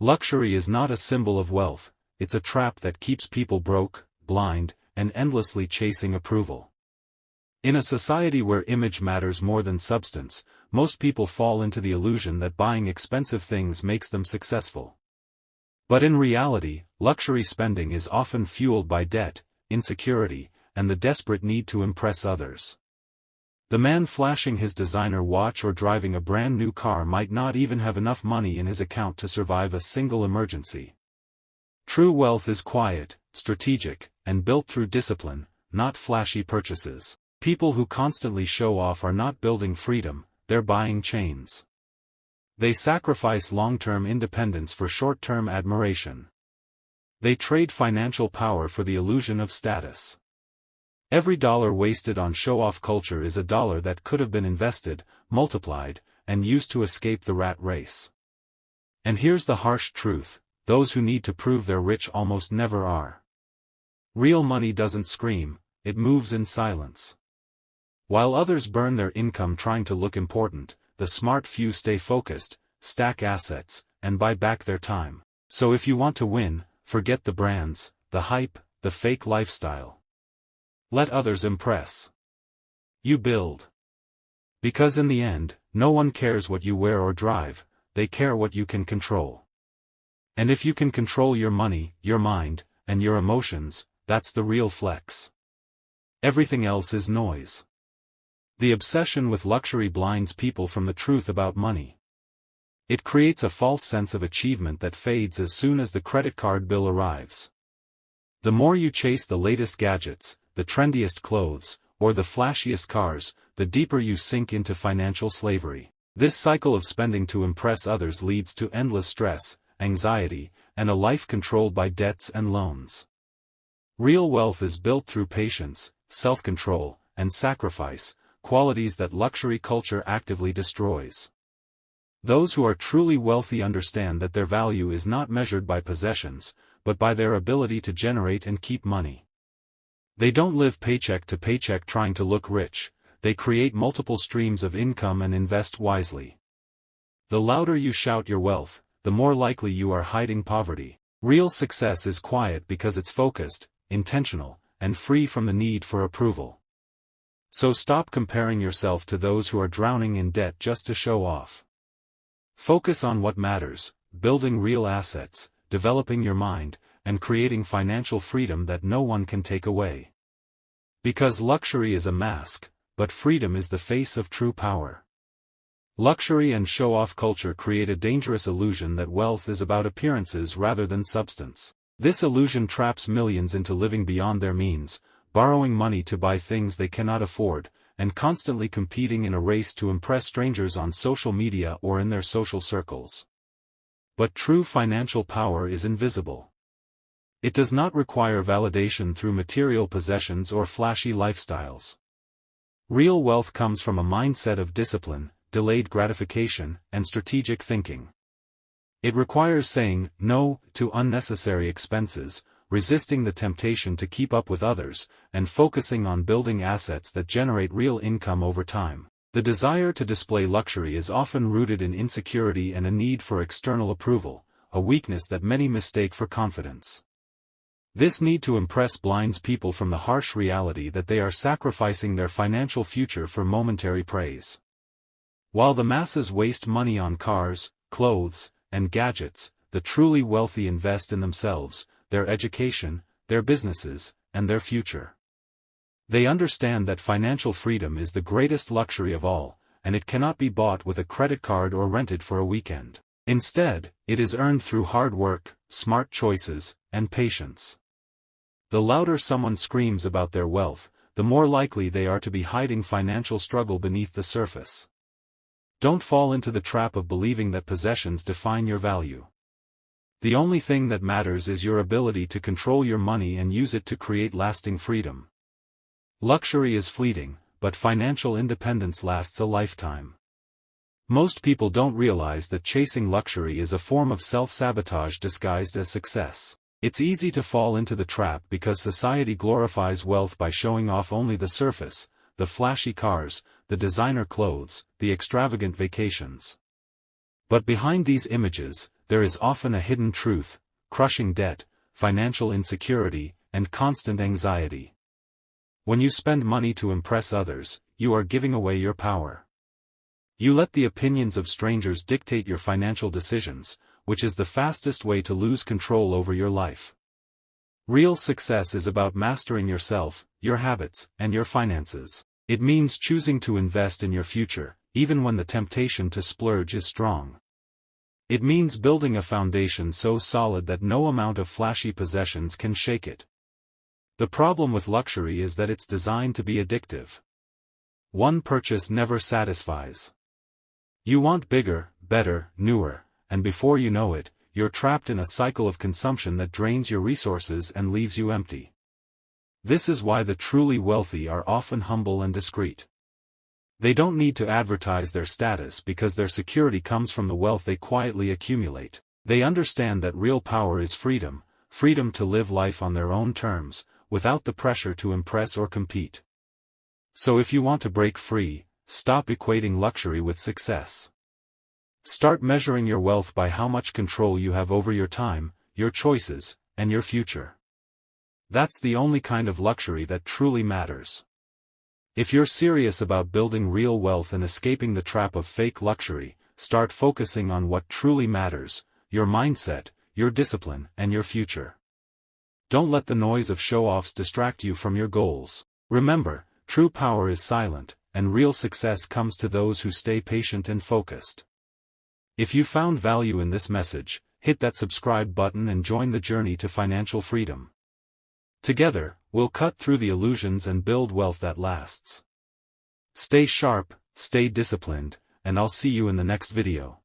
Luxury is not a symbol of wealth, it's a trap that keeps people broke, blind, and endlessly chasing approval. In a society where image matters more than substance, most people fall into the illusion that buying expensive things makes them successful. But in reality, luxury spending is often fueled by debt, insecurity, and the desperate need to impress others. The man flashing his designer watch or driving a brand new car might not even have enough money in his account to survive a single emergency. True wealth is quiet, strategic, and built through discipline, not flashy purchases. People who constantly show off are not building freedom, they're buying chains. They sacrifice long-term independence for short-term admiration. They trade financial power for the illusion of status. Every dollar wasted on show-off culture is a dollar that could have been invested, multiplied, and used to escape the rat race. And here's the harsh truth, those who need to prove they're rich almost never are. Real money doesn't scream, it moves in silence. While others burn their income trying to look important, the smart few stay focused, stack assets, and buy back their time. So if you want to win, forget the brands, the hype, the fake lifestyle. Let others impress. You build. Because in the end, no one cares what you wear or drive, they care what you can control. And if you can control your money, your mind, and your emotions, that's the real flex. Everything else is noise. The obsession with luxury blinds people from the truth about money. It creates a false sense of achievement that fades as soon as the credit card bill arrives. The more you chase the latest gadgets, the trendiest clothes, or the flashiest cars, the deeper you sink into financial slavery. This cycle of spending to impress others leads to endless stress, anxiety, and a life controlled by debts and loans. Real wealth is built through patience, self-control, and sacrifice, qualities that luxury culture actively destroys. Those who are truly wealthy understand that their value is not measured by possessions, but by their ability to generate and keep money. They don't live paycheck to paycheck trying to look rich, they create multiple streams of income and invest wisely. The louder you shout your wealth, the more likely you are hiding poverty. Real success is quiet because it's focused, intentional, and free from the need for approval. So stop comparing yourself to those who are drowning in debt just to show off. Focus on what matters, building real assets, developing your mind, and creating financial freedom that no one can take away. Because luxury is a mask, but freedom is the face of true power. Luxury and show-off culture create a dangerous illusion that wealth is about appearances rather than substance. This illusion traps millions into living beyond their means, borrowing money to buy things they cannot afford, and constantly competing in a race to impress strangers on social media or in their social circles. But true financial power is invisible. It does not require validation through material possessions or flashy lifestyles. Real wealth comes from a mindset of discipline, delayed gratification, and strategic thinking. It requires saying no to unnecessary expenses, resisting the temptation to keep up with others, and focusing on building assets that generate real income over time. The desire to display luxury is often rooted in insecurity and a need for external approval, a weakness that many mistake for confidence. This need to impress blinds people from the harsh reality that they are sacrificing their financial future for momentary praise. While the masses waste money on cars, clothes, and gadgets, the truly wealthy invest in themselves, their education, their businesses, and their future. They understand that financial freedom is the greatest luxury of all, and it cannot be bought with a credit card or rented for a weekend. Instead, it is earned through hard work, smart choices, and patience. The louder someone screams about their wealth, the more likely they are to be hiding financial struggle beneath the surface. Don't fall into the trap of believing that possessions define your value. The only thing that matters is your ability to control your money and use it to create lasting freedom. Luxury is fleeting, but financial independence lasts a lifetime. Most people don't realize that chasing luxury is a form of self-sabotage disguised as success. It's easy to fall into the trap because society glorifies wealth by showing off only the surface, the flashy cars, the designer clothes, the extravagant vacations. But behind these images, there is often a hidden truth: crushing debt, financial insecurity, and constant anxiety. When you spend money to impress others, you are giving away your power. You let the opinions of strangers dictate your financial decisions, which is the fastest way to lose control over your life. Real success is about mastering yourself, your habits, and your finances. It means choosing to invest in your future, even when the temptation to splurge is strong. It means building a foundation so solid that no amount of flashy possessions can shake it. The problem with luxury is that it's designed to be addictive. One purchase never satisfies. You want bigger, better, newer, and before you know it, you're trapped in a cycle of consumption that drains your resources and leaves you empty. This is why the truly wealthy are often humble and discreet. They don't need to advertise their status because their security comes from the wealth they quietly accumulate. They understand that real power is freedom, freedom to live life on their own terms, without the pressure to impress or compete. So if you want to break free, stop equating luxury with success. Start measuring your wealth by how much control you have over your time, your choices, and your future. That's the only kind of luxury that truly matters. If you're serious about building real wealth and escaping the trap of fake luxury, start focusing on what truly matters: your mindset, your discipline, and your future. Don't let the noise of show-offs distract you from your goals. Remember, true power is silent, and real success comes to those who stay patient and focused. If you found value in this message, hit that subscribe button and join the journey to financial freedom. Together, we'll cut through the illusions and build wealth that lasts. Stay sharp, stay disciplined, and I'll see you in the next video.